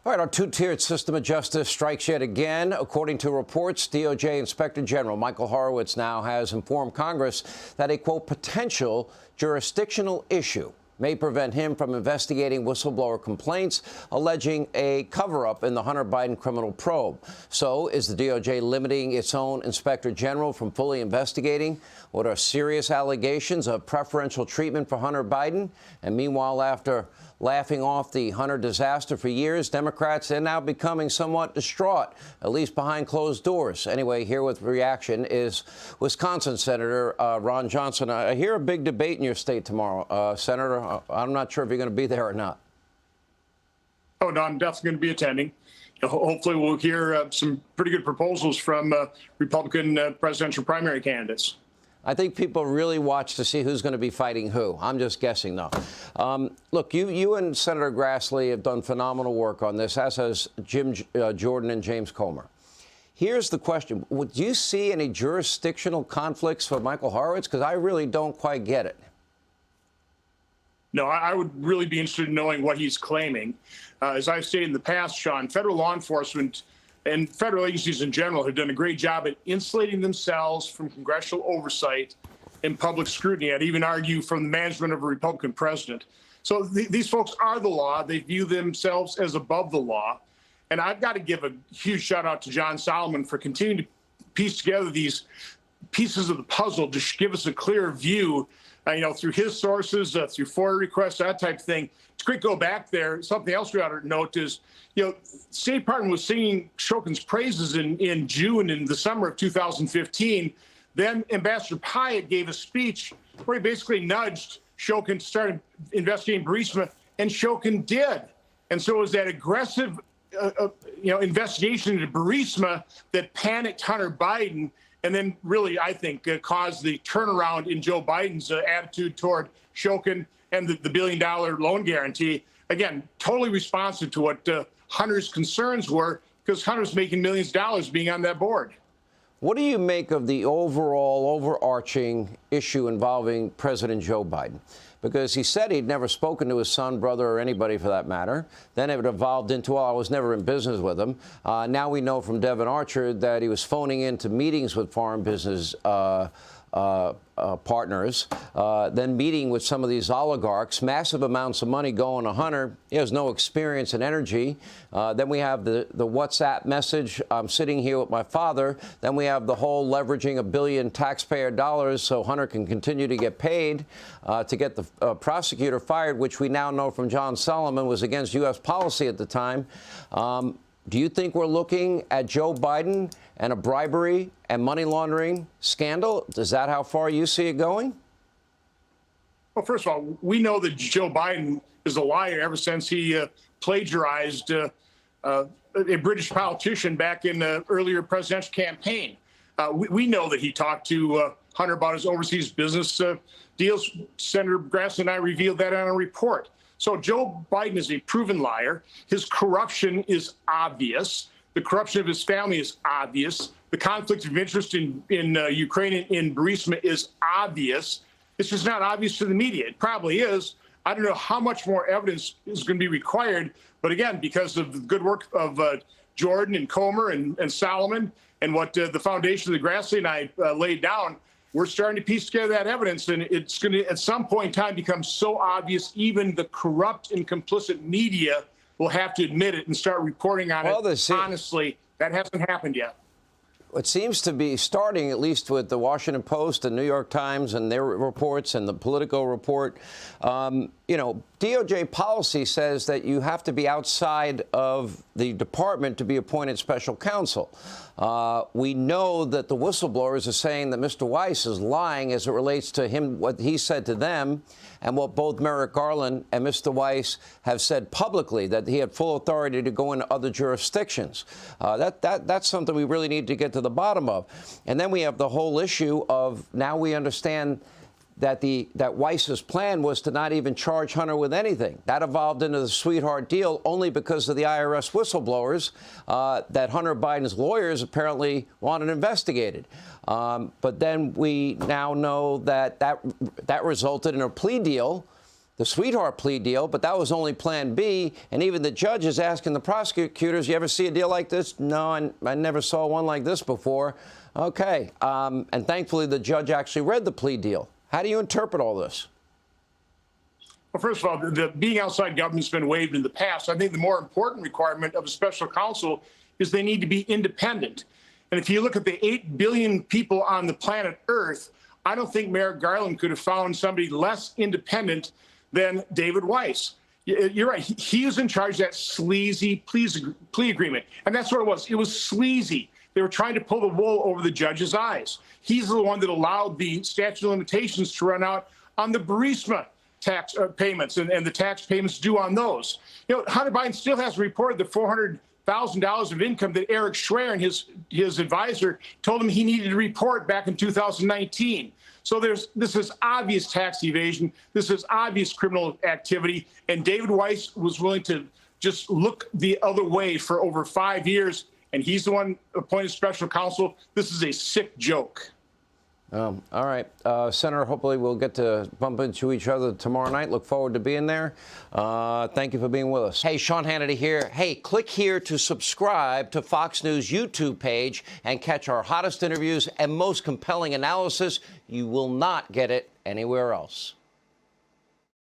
All right, our two-tiered system of justice strikes yet again. According to reports, DOJ Inspector General Michael R-Wis now has informed Congress that a, quote, potential jurisdictional issue may prevent him from investigating whistleblower complaints alleging a cover-up in the Hunter Biden criminal probe. So is the DOJ limiting its own inspector general from fully investigating what are serious allegations of preferential treatment for Hunter Biden? And meanwhile, after laughing off the Hunter disaster for years, Democrats are now becoming somewhat distraught, at least behind closed doors. Anyway, here with reaction is Wisconsin Senator Ron Johnson. I hear a big debate in your state tomorrow, Senator. I'm not sure if you're going to be there or not. Oh, no, I'm definitely going to be attending. Hopefully we'll hear some pretty good proposals from Republican presidential primary candidates. I think people really watch to see who's going to be fighting who. I'm just guessing, though. Look, you and Senator Grassley have done phenomenal work on this, as has Jim Jordan and James Comer. Here's the question. Do you see any jurisdictional conflicts for Michael R-Wis? Because I really don't quite get it. No, I would really be interested in knowing what he's claiming. As I've stated in the past, Sean, federal law enforcement and federal agencies in general have done a great job at insulating themselves from congressional oversight and public scrutiny. I'd even argue from the management of a Republican president. So these folks are the law. They view themselves as above the law. And I've got to give a huge shout out to John Solomon for continuing to piece together these pieces of the puzzle to give us a clear view, through his sources, through FOIA requests, that type of thing. It's great to go back there. Something else we ought to note is, State Department was singing Shokin's praises in June in the summer of 2015. Then Ambassador Pyatt gave a speech where he basically nudged Shokin to start investigating Burisma, and Shokin did. And so it was that aggressive, investigation into Burisma that panicked Hunter Biden, and then really, I think, caused the turnaround in Joe Biden's attitude toward Shokin and the $1 billion loan guarantee. Again, totally responsive to what Hunter's concerns were, because Hunter's making millions of dollars being on that board. What do you make of the overall overarching issue involving President Joe Biden? Because he said he'd never spoken to his son, brother, or anybody for that matter. Then it evolved into, well, I was never in business with him. Now we know from Devon Archer that he was phoning into meetings with foreign business partners, then meeting with some of these oligarchs, massive amounts of money going to Hunter. He has no experience and energy. Then we have the WhatsApp message, I'm sitting here with my father. Then we have the whole leveraging $1 billion taxpayer dollars so Hunter can continue to get paid to get the prosecutor fired, which we now know from John Solomon was against U.S. policy at the time. Do you think we're looking at Joe Biden and a bribery and money laundering scandal? Is that how far you see it going? Well, first of all, we know that Joe Biden is a liar ever since he plagiarized a British politician back in the earlier presidential campaign. We know that he talked to Hunter about his overseas business deals. Senator Grassley and I revealed that on a report. So Joe Biden is a proven liar. His corruption is obvious. The corruption of his family is obvious. The conflict of interest in Ukraine and in Burisma is obvious. It's just not obvious to the media. It probably is. I don't know how much more evidence is going to be required. But again, because of the good work of Jordan and Comer and Solomon and what the foundation of the Grassley and I laid down, we're starting to piece together that evidence, and it's going to, at some point in time, become so obvious even the corrupt and complicit media will have to admit it and start reporting on it. Honestly, that hasn't happened yet. It seems to be starting, at least with the Washington Post and New York Times and their reports and the Politico report. DOJ policy says that you have to be outside of the department to be appointed special counsel. We know that the whistleblowers are saying that Mr. Weiss is lying as it relates to him, what he said to them, and what both Merrick Garland and Mr. Weiss have said publicly, that he had full authority to go into other jurisdictions. That's something we really need to get to the bottom of. And then we have the whole issue of, now we understand that Weiss's plan was to not even charge Hunter with anything. That evolved into the sweetheart deal only because of the IRS whistleblowers that Hunter Biden's lawyers apparently wanted investigated. But then we now know that resulted in a plea deal the sweetheart plea deal, but that was only plan B. And even the judge is asking the prosecutors, you ever see a deal like this? No, I never saw one like this before. Okay. And thankfully, the judge actually read the plea deal. How do you interpret all this? Well, first of all, the being outside government's been waived in the past. I think the more important requirement of a special counsel is they need to be independent. And if you look at the 8 billion people on the planet Earth, I don't think Merrick Garland could have found somebody less independent than David Weiss. You're right. He was in charge of that sleazy plea agreement. And that's what it was. It was sleazy. They were trying to pull the wool over the judge's eyes. He's the one that allowed the statute of limitations to run out on the Burisma tax payments and the tax payments due on those. You know, Hunter Biden still has reported the $400,000 of income that Eric Schreier and his advisor told him he needed to report back in 2019. So this is obvious tax evasion. This is obvious criminal activity. And David Weiss was willing to just look the other way for over 5 years. And he's the one appointed special counsel. This is a sick joke. All right. Senator, hopefully we'll get to bump into each other tomorrow night. Look forward to being there. Thank you for being with us. Hey, Sean Hannity here. Hey, click here to subscribe to Fox News YouTube page and catch our hottest interviews and most compelling analysis. You will not get it anywhere else.